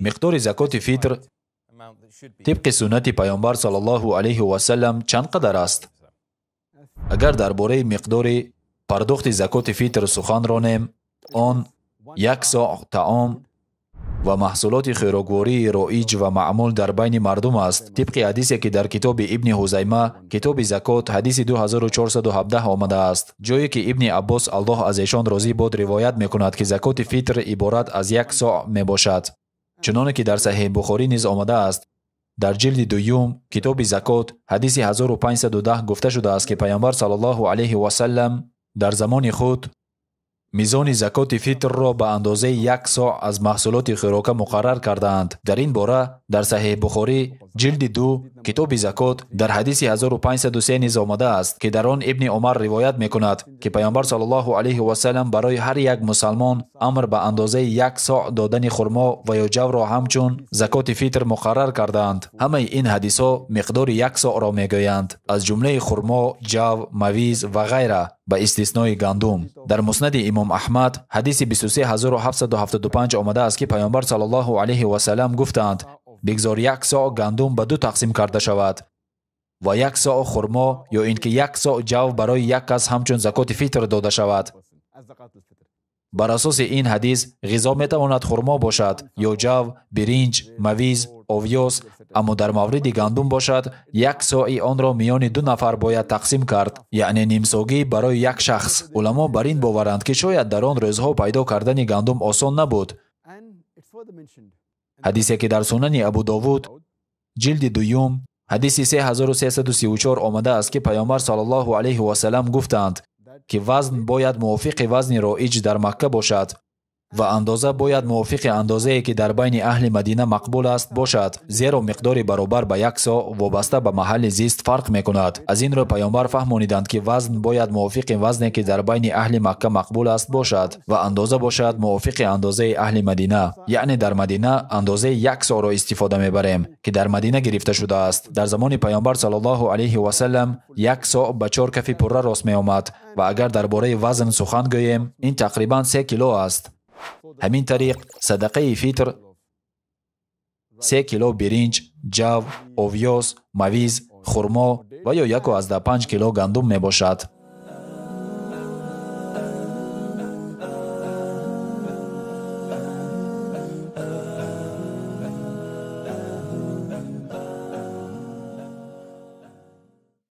مقدار زکات فیتر طبق سنت پیامبر صلی الله علیه و سلم چند قدر است؟ اگر درباره مقدار پرداخت زکات فیتر سخن رانیم، آن 1 صاع طعام و محصولات خوراکواری رایج و معمول در بین مردم است. طبق حدیثی که در کتاب ابن حزیمه کتاب زکات حدیث 2417 آمده است، جایی که ابن عباس الله از ایشان راضی باد روایت میکند که زکات فیتر عبارت از 1 صاع می باشد. چنانه که در صحیح بخاری نیز آمده است، در جلد دوم کتاب زکات حدیث 1510 گفته شده است که پیامبر صلی الله علیه و سلم در زمان خود میزان زکات فیتر را به اندازه 1 صاع از محصولات خوراکه مقرر کردند. در این باره در صحیح بخاری جلد 2 کتاب زکات در حدیث 1503 نیز آمده است که در آن ابن عمر روایت میکند که پیامبر صلی الله علیه و سلم برای هر یک مسلمان امر به اندازه 1 صاع دادن خرما و یا جو را همچون زکات فیتر مقرر کردند. همه این حدیث ها مقدار 1 صاع را میگویند، از جمله خرما، جو، مویز و غیره به استثنای گندم. در مسند امام احمد حدیث 23775 آمده است که پیامبر صلی الله علیه و سلم گفتند بگذار 1 صاع گندم به 2 تقسیم کرده شود و 1 صاع خرما یا اینکه 1 صاع جو برای یک کس همچون زکات فیتر داده شود. بر اساس این حدیث غذا می تواند خرما باشد یا جو، برنج، مویز، آویاس، اما در مورد گندم باشد 1 صاع آن را میان 2 نفر باید تقسیم کرد، یعنی نیمساگی برای 1 شخص. علما بر این باورند که شاید در آن روزها پیدا کردن گندم آسان نبود. حدیثی که در سنن ابو داوود جلد دوم حدیث 3334 آمده است که پیامبر صلی الله علیه و سلم گفتند که وزن باید موافق وزن رایج در مکه باشد و اندازه باید موافق اندازه‌ای که در بین اهل مدینه مقبول است باشد، زیرا مقدار برابر به 1 صاع وابسته به محل زیست فرق میکند. از این رو پیامبر فهمانیدند که وزن باید موافق وزنی که در بین اهل مکه مقبول است باشد و اندازه باشد موافق اندازه اهل مدینه، یعنی در مدینه اندازه 1 صاع را استفاده میبریم که در مدینه گرفته شده است. در زمان پیامبر صلی الله علیه و سلم 1 صاع به 4 کف پره راست می آمد و اگر درباره وزن سخن گوییم این تقریبا 3 کیلو است. همین طریق صدقه فیتر 3 کیلو برنج، جو، آویاس، مویز، خرما و یا 1.5 کیلو گندم می باشد.